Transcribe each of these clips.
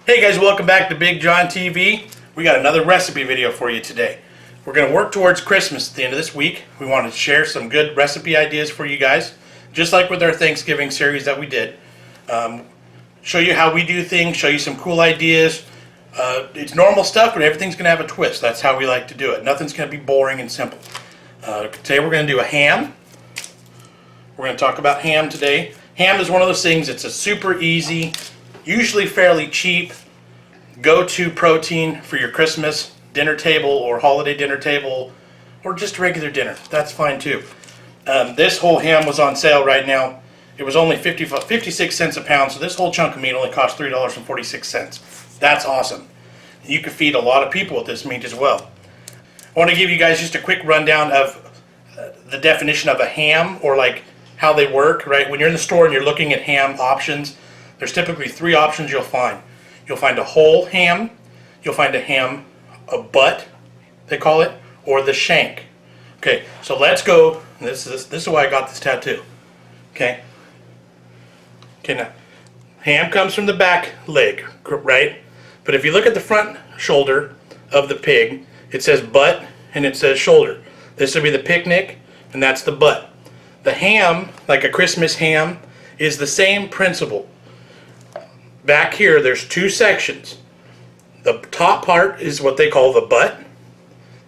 Hey guys, welcome back to Big John TV. We got another recipe video for you today. We're going to work towards Christmas at the end of this week. We want to share some good recipe ideas for you guys, just like with our Thanksgiving series that we did. Show you how we do things, show you some cool ideas. It's normal stuff, but everything's going to have a twist. That's how we like to do it. Nothing's going to be boring and simple. Today we're going to do a ham. We're going to talk about ham today. Ham is one of those things, it's a super easy, usually fairly cheap, go-to protein for your Christmas dinner table or holiday dinner table or just regular dinner. That's fine too. This whole ham was on sale right now. It was only 56 cents a pound, so this whole chunk of meat only cost $3.46. That's awesome. You could feed a lot of people with this meat as well. I want to give you guys just a quick rundown of the definition of a ham, or like how they work, right? When you're in the store and you're looking at ham options, there's typically three options you'll find. You'll find a whole ham, you'll find a ham, a butt, they call it, or the shank. Okay, so let's go. This is why I got this tattoo. Okay. Okay, now, ham comes from the back leg, right? But if you look at the front shoulder of the pig, it says butt and it says shoulder. This would be the picnic, and that's the butt. The ham, like a Christmas ham, is the same principle. Back here, there's two sections. The top part is what they call the butt.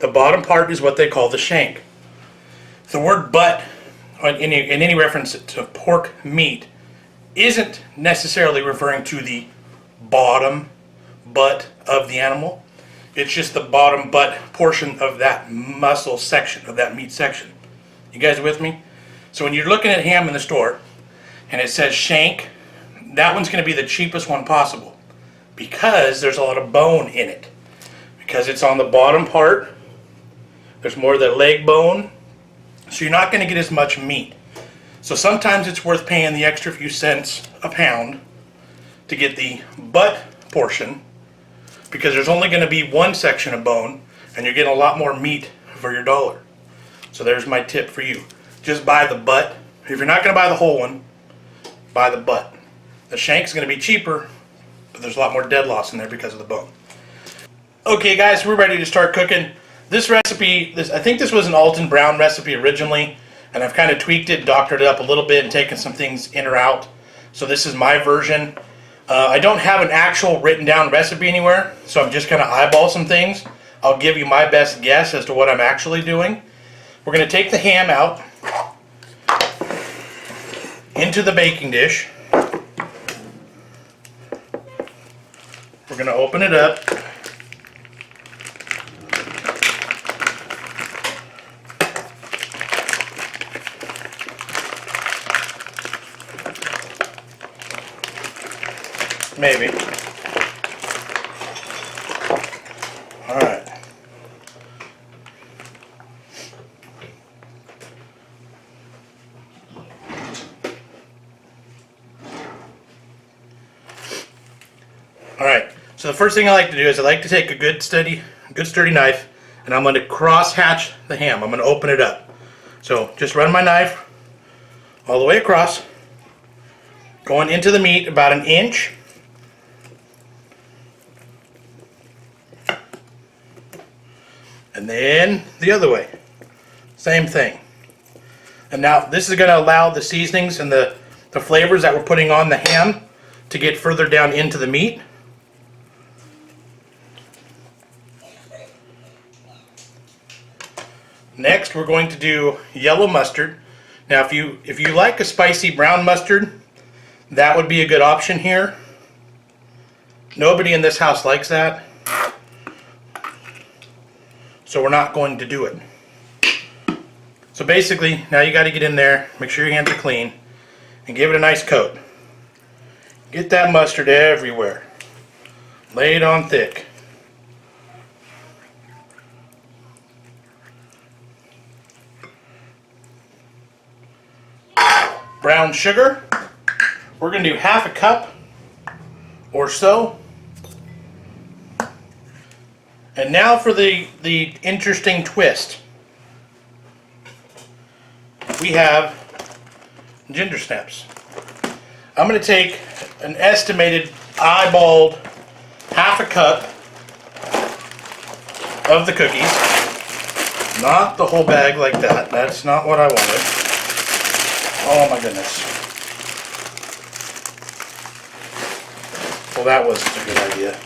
The bottom part is what they call the shank. The word butt, in any reference to pork meat, isn't necessarily referring to the bottom butt of the animal. It's just the bottom butt portion of that muscle section, of that meat section. You guys with me? So when you're looking at ham in the store and it says shank, that one's going to be the cheapest one possible because there's a lot of bone in it. Because it's on the bottom part, there's more of the leg bone, so you're not going to get as much meat. So sometimes it's worth paying the extra few cents a pound to get the butt portion, because there's only going to be one section of bone and you're getting a lot more meat for your dollar. So there's my tip for you. Just buy the butt. If you're not going to buy the whole one, buy the butt. The shank's going to be cheaper, but there's a lot more dead loss in there because of the bone. Okay guys, we're ready to start cooking. This recipe, I think this was an Alton Brown recipe originally, and I've kind of tweaked it, doctored it up a little bit, and taken some things in or out. So this is my version. I don't have an actual written down recipe anywhere, so I'm just going to eyeball some things. I'll give you my best guess as to what I'm actually doing. We're going to take the ham out into the baking dish. We're going to open it up. Maybe. All right. All right. So the first thing I like to do is I like to take a good sturdy knife, and I'm going to cross hatch the ham. I'm going to open it up. So just run my knife all the way across, going into the meat about an inch. And then the other way, same thing. And now this is going to allow the seasonings and the flavors that we're putting on the ham to get further down into the meat. Next, we're going to do yellow mustard. Now, if you like a spicy brown mustard, that would be a good option here. Nobody in this house likes that, so we're not going to do it. So basically, now you got to get in there, make sure your hands are clean, and give it a nice coat. Get that mustard everywhere. Lay it on thick. Brown sugar. We're going to do half a cup or so. And now for the interesting twist. We have ginger snaps. I'm going to take an estimated eyeballed half a cup of the cookies. Not the whole bag like that. That's not what I wanted. Oh my goodness. Well, that wasn't a good idea.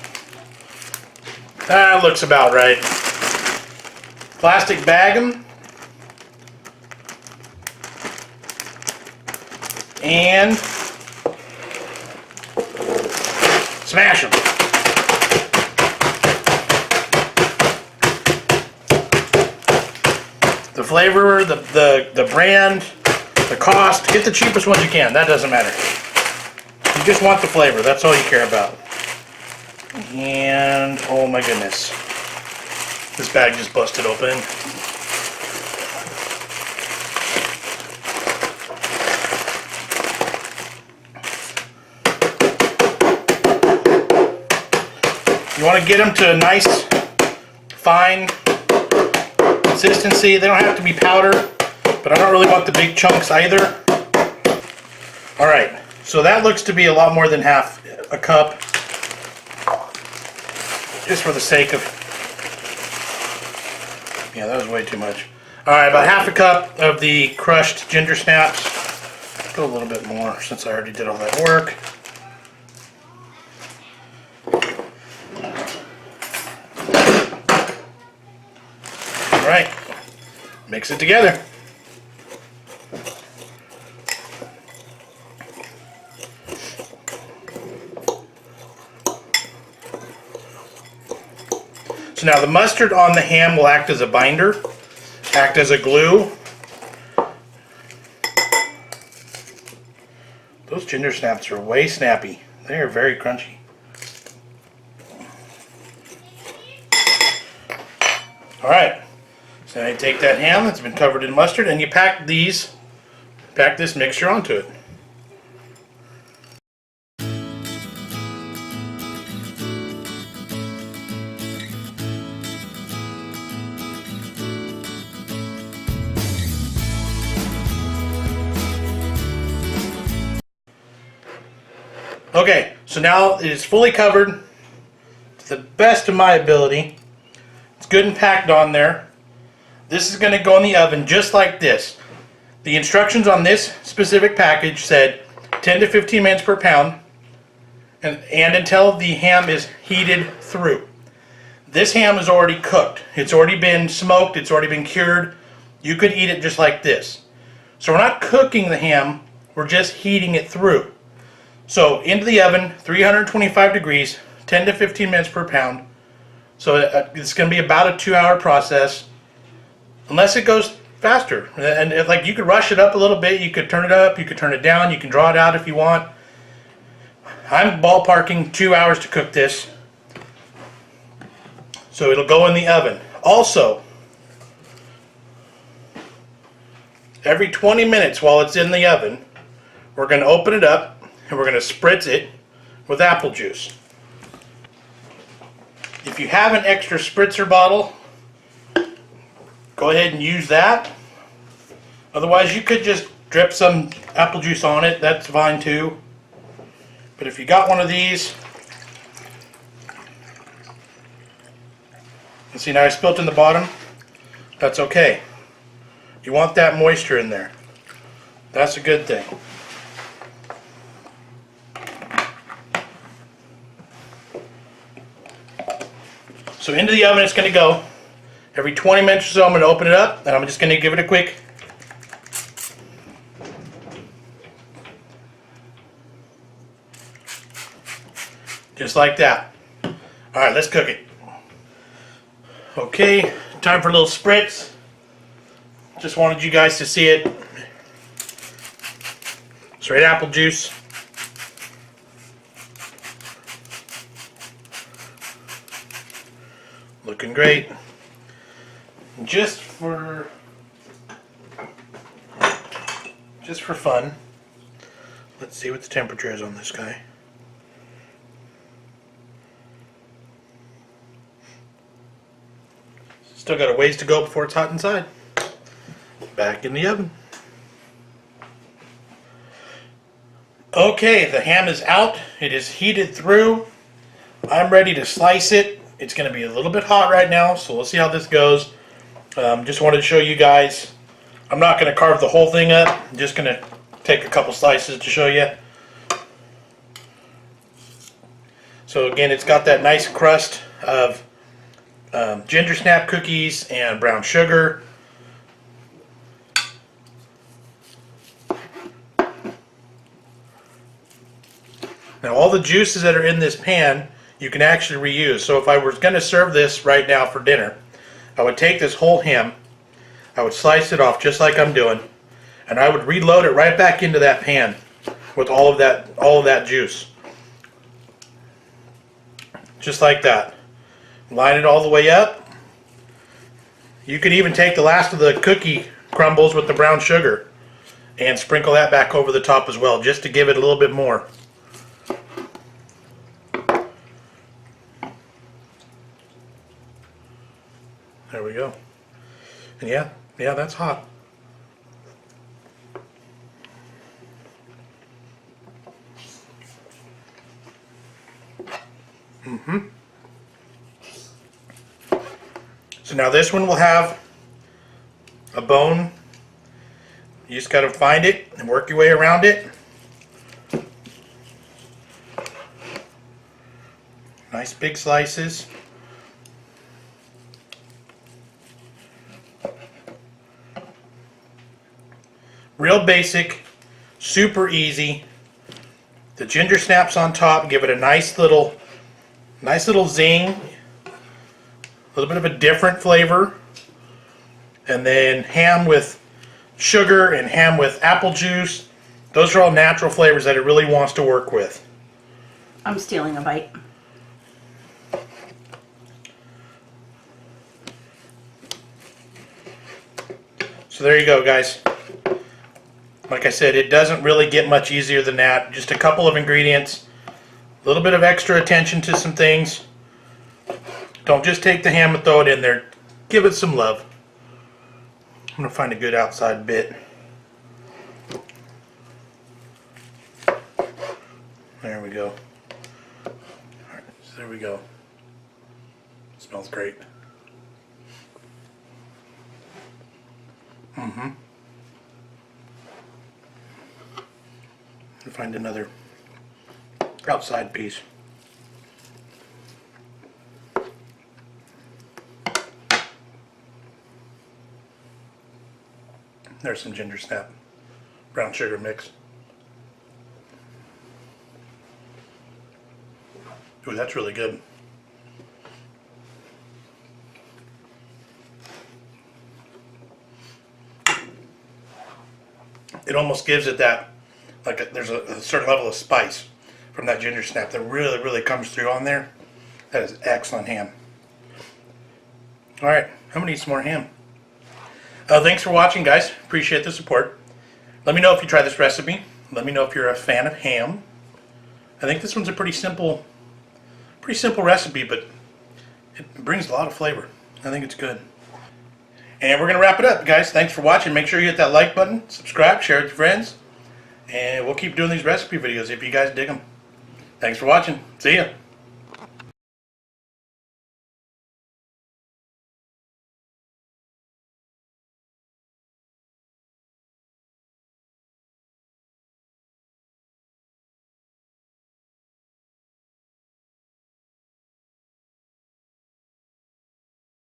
That looks about right. Plastic bag them. And smash them. The flavor, the brand, the cost, get the cheapest ones you can. That doesn't matter. You just want the flavor. That's all you care about. And oh my goodness. This bag just busted open. You want to get them to a nice, fine consistency. They don't have to be powder, but I don't really want the big chunks either. Alright, so that looks to be a lot more than half a cup. Just for the sake of... Yeah, that was way too much. Alright, about half a cup of the crushed ginger snaps. Go a little bit more since I already did all that work. Alright, mix it together. So now the mustard on the ham will act as a binder, act as a glue. Those ginger snaps are way snappy. They are very crunchy. Alright, so now you take that ham that's been covered in mustard and you pack this mixture onto it. Okay, so now it is fully covered to the best of my ability. It's good and packed on there. This is going to go in the oven just like this. The instructions on this specific package said 10 to 15 minutes per pound and until the ham is heated through. This ham is already cooked. It's already been smoked. It's already been cured. You could eat it just like this. So we're not cooking the ham. We're just heating it through. So into the oven, 325 degrees, 10 to 15 minutes per pound. So it's going to be about a 2-hour process, unless it goes faster. And like you could rush it up a little bit, you could turn it up, you could turn it down, you can draw it out if you want. I'm ballparking 2 hours to cook this. So it'll go in the oven. Also, every 20 minutes while it's in the oven, we're going to open it up and we're going to spritz it with apple juice. If you have an extra spritzer bottle, go ahead and use that. Otherwise, you could just drip some apple juice on it. That's fine too. But if you got one of these, and see now I spilt in the bottom, that's okay. You want that moisture in there. That's a good thing. So into the oven it's going to go. Every 20 minutes or so I'm going to open it up and I'm just going to give it a quick just like that. Alright, let's cook it. Okay, time for a little spritz. Just wanted you guys to see it. Straight apple juice. Looking great. Just for fun, let's see what the temperature is on this guy. Still got a ways to go before it's hot inside. Back in the oven. Okay, the ham is out. It is heated through. I'm ready to slice it. It's going to be a little bit hot right now, so we'll see how this goes. Just wanted to show you guys. I'm not going to carve the whole thing up. I'm just going to take a couple slices to show you. So again, it's got that nice crust of ginger snap cookies and brown sugar. Now all the juices that are in this pan you can actually reuse. So if I was going to serve this right now for dinner, I would take this whole ham, I would slice it off just like I'm doing, and I would reload it right back into that pan with all of that juice. Just like that. Line it all the way up. You could even take the last of the cookie crumbles with the brown sugar and sprinkle that back over the top as well, just to give it a little bit more. There we go. And yeah, that's hot. So now this one will have a bone. You just got to find it and work your way around it. Nice big slices. Real basic, super easy. The ginger snaps on top give it a nice little zing, a little bit of a different flavor. And then ham with sugar and ham with apple juice. Those are all natural flavors that it really wants to work with. I'm stealing a bite. So there you go, guys. Like I said, it doesn't really get much easier than that. Just a couple of ingredients, a little bit of extra attention to some things. Don't just take the ham and throw it in there. Give it some love. I'm going to find a good outside bit. There we go. Alright, so there we go. Smells great. Find another outside piece. There's some ginger snap, brown sugar mix. Ooh, that's really good. It almost gives it that, like there's a certain level of spice from that ginger snap that really comes through on there. That is excellent ham. Alright, I'm gonna eat some more ham. Thanks for watching, guys. Appreciate the support. Let me know if you try this recipe. Let me know if you're a fan of ham. I think this one's a pretty simple recipe, but it brings a lot of flavor. I think it's good. And we're gonna wrap it up, guys. Thanks for watching. Make sure you hit that like button, subscribe, share it with your friends. And we'll keep doing these recipe videos if you guys dig them. Thanks for watching. See ya.